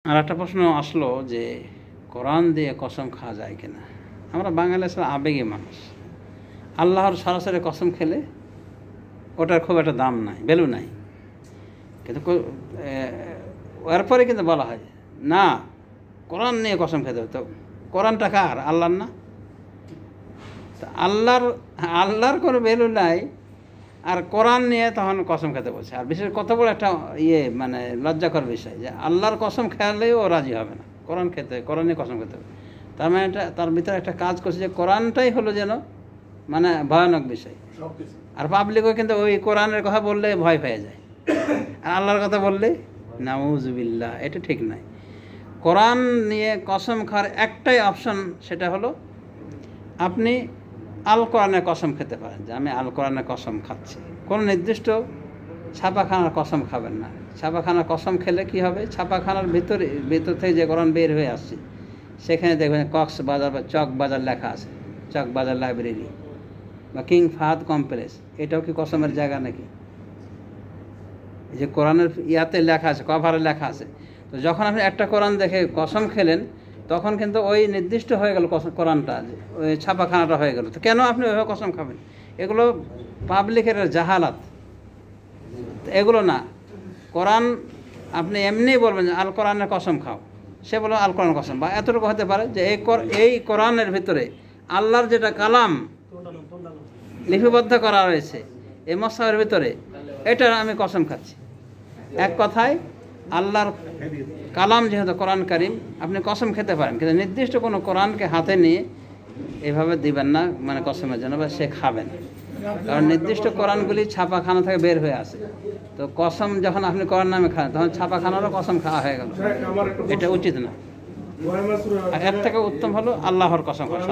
আর একটা প্রশ্ন আসলো যে কোরআন দিয়ে কসম খাওয়া যায় কিনা। আমরা বাঙালি আসলে আবেগী মানুষ। আল্লাহর সরাসরি কসম খেলে ওটার খুব একটা দাম নাই, ভ্যালু নাই। কিন্তু এরপরে কিন্তু বলা হয় না, কোরআন নিয়ে কসম খেতে হবে। তো কোরআনটা কার? আল্লাহর না? তা আল্লাহর কোনো ভ্যালু নাই, আর কোরআন নিয়ে তখন কসম খেতে বলছে। আর বিশেষ কত বড় একটা মানে লজ্জাকর বিষয় যে আল্লাহর কসম খেলেও ও রাজি হবে না, কোরআন নিয়ে কসম খেতে হবে। তার মানে তার ভিতরে একটা কাজ করছে যে কোরআনটাই হলো যেন মানে ভয়ানক বিষয়। আর পাবলিকও কিন্তু ওই কোরআনের কথা বললে ভয় পেয়ে যায়, আর আল্লাহর কথা বললে নাউজুবিল্লাহ, এটা ঠিক নাই। কোরআন নিয়ে কসম খাওয়ার একটাই অপশন, সেটা হলো আপনি আল কোরআনের কসম খেতে পারেন যে আমি আল কোরআনের কসম খাচ্ছি। কোনো নির্দিষ্ট ছাপাখানার কসম খাবেন না। ছাপাখানার কসম খেলে কি হবে, ছাপাখানার ভিতর থেকে যে কোরআন বের হয়ে আসছে সেখানে দেখবেন কক্সবাজার বা চকবাজার লেখা আছে, চকবাজার লাইব্রেরি বা কিং ফাহাদ কমপ্লেক্স। এটাও কি কসমের জায়গা নাকি? এই যে কোরআনের ইয়াতে লেখা আছে, কভারে লেখা আছে। তো যখন আপনি একটা কোরআন দেখে কসম খেলেন তখন কিন্তু ওই নির্দিষ্ট হয়ে গেল কোরআনটা, ওই ছাপাখানাটা হয়ে গেল। তো কেন আপনি ওইভাবে কসম খাবেন? এগুলো পাবলিকের জাহালাত, এগুলো না। কোরআন আপনি এমনি বলবেন যে আল কোরআনের কসম খাও, সে বলবে আল কোরআন কসম। বা এতটুকু হতে পারে যে এই কোরআনের ভিতরে আল্লাহর যেটা কালাম লিপিবদ্ধ করা রয়েছে এই মসহাফের ভিতরে, এটার আমি কসম খাচ্ছি। এক কথায় আল্লাহর কালাম যেহেতু কোরআন কারিম, আপনি কসম খেতে পারেন, কিন্তু নির্দিষ্ট কোনো কোরআনকে হাতে নিয়ে এভাবে দিবেন না মানে কসমের জন্য, বা সে খাবেন। কারণ নির্দিষ্ট কোরআনগুলি ছাপাখানা থেকে বের হয়ে আসে। তো কসম যখন আপনি কোরআন নামে খান তখন ছাপাখানারও কসম খাওয়া হয়ে গেল, এটা উচিত না। আর এর থেকে উত্তম হলো আল্লাহর কসম করা।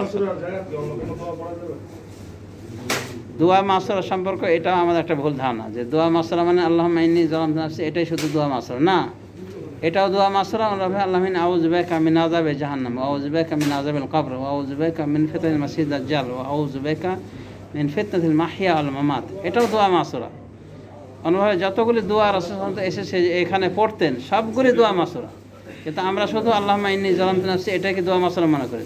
দোয়া মাসরা সম্পর্কে এটাও আমাদের একটা ভুল ধারণা যে দোয়া মাসরা মানে আল্লাহুম্মা ইন্নী যালামতু নাফসি, এটাই শুধু দোয়া মাসরা না। এটাও দোয়া মাসরা আল্লাহুম্মা আউযু বিকা মিন আযাবি জাহান্নাম ওয়া আউযু বিকা মিন আযাবিল কবর ওয়া আউযু বিকা মিন ফিতনাতিল মাসিহিদ দাজ্জাল ওয়া আউযু বিকা মিন ফিতনাতিল মাহইয়া ওয়াল মামাত। এটাও দোয়া মাসরা। অনুভাবে যতগুলি দোয়া রাসূল এসেছে এখানে পড়তেন সবগুলি দোয়া মাসরা, কিন্তু আমরা শুধু আল্লাহুম্মা ইন্নী যালামতু নাফসি এটাকে দোয়া মাসরা মনে করি।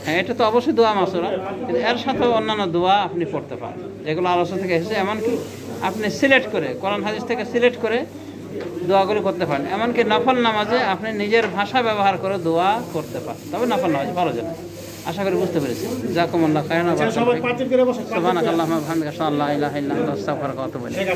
হ্যাঁ, এটা তো অবশ্যই দোয়া মাসরা, কিন্তু এর সাথেও অন্যান্য দোয়া আপনি পড়তে পারেন যেগুলো আলোচনা থেকে এসেছে। এমনকি আপনি সিলেক্ট করে কোরআন হাদিস থেকে সিলেক্ট করে দোয়াগুলি করতে পারেন। এমনকি নফল নামাজে আপনি নিজের ভাষা ব্যবহার করে দোয়া করতে পারেন, তবে নফল নামাজ ভালো জানেন। আশা করি বুঝতে পেরেছি। জাযাকুমুল্লাহু খাইরান। সুবহানাকাল্লাহুম্মা ওয়া বিহামদিকা আশহাদু আল্লা ইলাহা ইল্লা আনতা আস্তাগফিরুকা ওয়া আতুবু ইলাইক।